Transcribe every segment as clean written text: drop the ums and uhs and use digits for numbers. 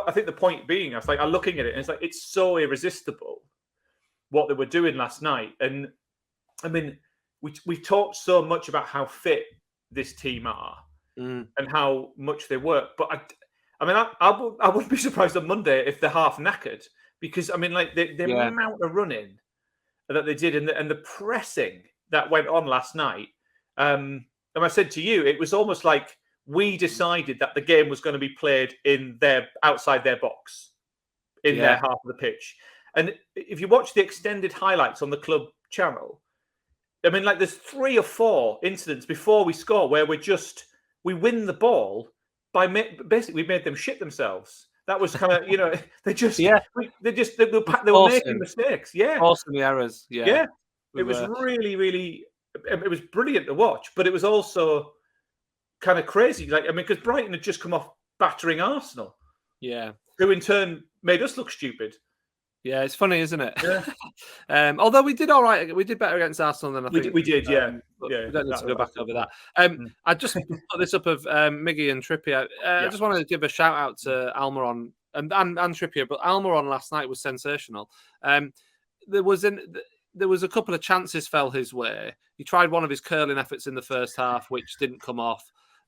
I think the point being, I was like, I'm looking at it, and it's like it's so irresistible what they were doing last night. And I mean, we talked so much about how fit this team are and how much they work, but I wouldn't be surprised on Monday if they're half knackered, because I mean, like the amount of running that they did and the pressing that went on last night. And I said to you, it was almost like we decided that the game was going to be played outside their box, in their half of the pitch. And if you watch the extended highlights on the club channel, I mean, like there's 3 or 4 incidents before we score where we win the ball by basically we made them shit themselves. That was kind of, they were making mistakes. Yeah. Forcing the errors. Yeah. Yeah. It was really, really, it was brilliant to watch, but it was also kind of crazy. Like, I mean, because Brighton had just come off battering Arsenal. Yeah. Who in turn made us look stupid. Yeah, it's funny, isn't it? Yeah. Although we did all right. We did better against Arsenal than I think. We did, yeah. We don't need to go back over that. I just put this up of Miggy and Trippier. I just wanted to give a shout out to Almiron and Trippier, but Almiron last night was sensational. There was a couple of chances fell his way. He tried one of his curling efforts in the first half, which didn't come off.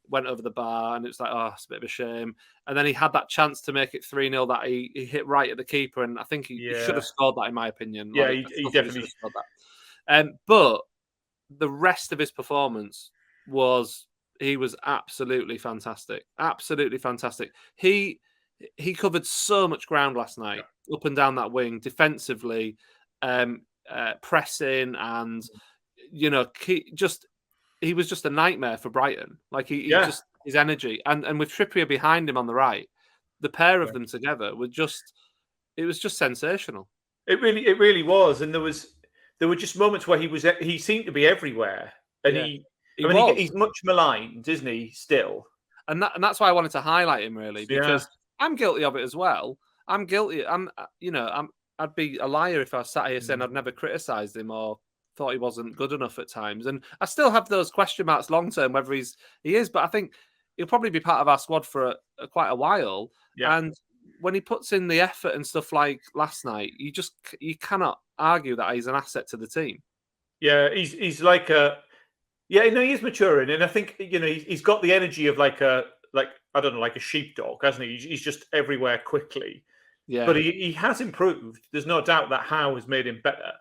Went over the bar, and it's like, oh, it's a bit of a shame. And then he had that chance to make it 3-0 that he hit right at the keeper, and I think he should have scored that, in my opinion. Yeah, he definitely should have scored that. But the rest of his performance he was absolutely fantastic. Absolutely fantastic. He covered so much ground last night, up and down that wing, defensively, pressing, and he was just a nightmare for Brighton. Like just his energy, and with Trippier behind him on the right, the pair of them together it was just sensational. It really was, and there were just moments where he seemed to be everywhere, and he's much maligned, isn't he? Still, and that's why I wanted to highlight him, really, because I'm guilty of it as well. I'm guilty. I'd be a liar if I sat here saying I'd never criticised him or thought he wasn't good enough at times, and I still have those question marks long term whether he is. But I think he'll probably be part of our squad for quite a while. Yeah. And when he puts in the effort and stuff like last night, you cannot argue that he's an asset to the team. Yeah, he's like he is maturing, and I think he's got the energy of like a sheepdog, hasn't he? He's just everywhere quickly. Yeah, but he has improved. There's no doubt that Howe has made him better.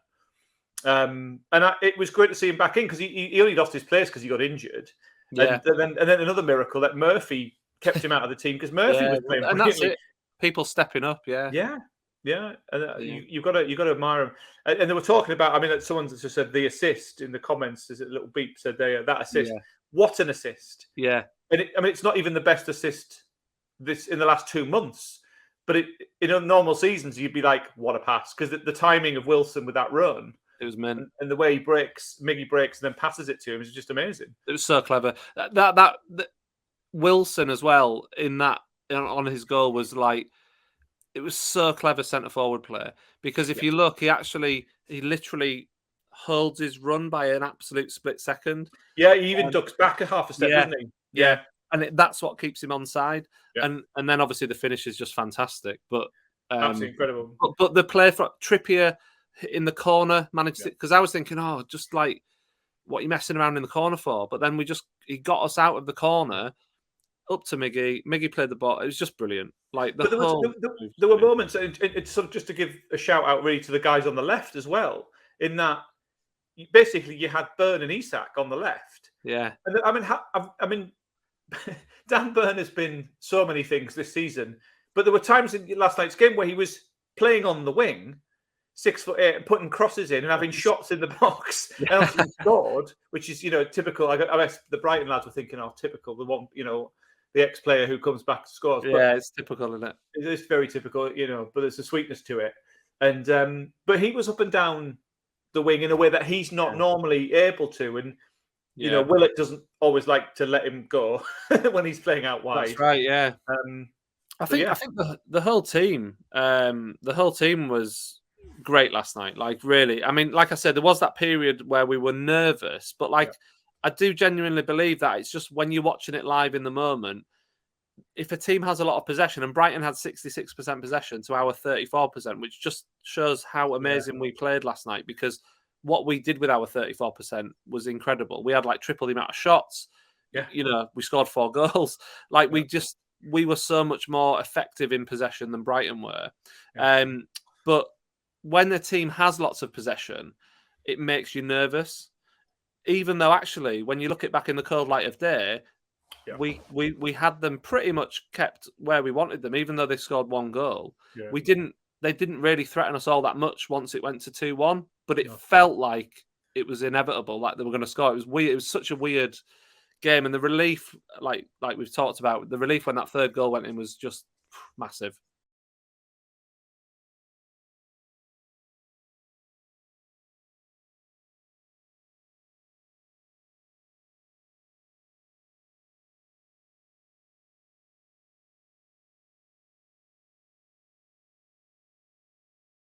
And it was great to see him back in, because he only lost his place because he got injured. Yeah. And then another miracle that Murphy kept him out of the team, because Murphy was playing. And that's it. People stepping up. Yeah. And you've got to admire him. And they were talking about. I mean, someone just said the assist in the comments. There's a little beep said that assist. Yeah. What an assist! Yeah. And it's not even the best assist in the last 2 months. But in normal seasons, you'd be like, what a pass, because the timing of Wilson with that run. It was meant, and the way Miggy breaks and then passes it to him is just amazing. It was so clever. That Wilson as well on his goal was like, it was so clever centre forward play, because if you look, he literally holds his run by an absolute split second. Yeah, he even ducks back a half a step, doesn't he? Yeah, and that's what keeps him onside. Yeah. And then obviously the finish is just fantastic. But absolutely incredible. But the play for Trippier in the corner managed it, because I was thinking, just like, what are you messing around in the corner for? But then he got us out of the corner up to Miggy. Miggy played the ball. It was just brilliant. Like there were moments. It's sort of just to give a shout out really to the guys on the left as well. In that, basically, you had Burn and Isak on the left. Yeah, and I mean, Dan Burn has been so many things this season, but there were times in last night's game where he was playing on the wing, 6'8", putting crosses in and having shots in the box. And he scored, which is typical. I guess the Brighton lads were thinking, typical. The one, the ex-player who comes back to scores. Yeah, it's typical, isn't it? It is very typical, but there's a sweetness to it. And but he was up and down the wing in a way that he's not normally able to, and Willett doesn't always like to let him go when he's playing out wide. That's right. Yeah. I think the whole team, was great last night. Like, really, I mean, like I said, there was that period where we were nervous, but I do genuinely believe that it's just when you're watching it live in the moment, if a team has a lot of possession, and Brighton had 66% possession to our 34%, which just shows how amazing we played last night, because what we did with our 34% was incredible. We had like triple the amount of shots. Yeah. You know, we scored 4 goals. Like we were so much more effective in possession than Brighton were. Yeah. But when the team has lots of possession, it makes you nervous. Even though actually, when you look at back in the cold light of day, we had them pretty much kept where we wanted them, even though they scored 1 goal. Yeah. They didn't really threaten us all that much once it went to 2-1, but it felt like it was inevitable, like they were going to score. It was weird. It was such a weird game, and the relief, like we've talked about, the relief when that 3rd goal went in was just massive.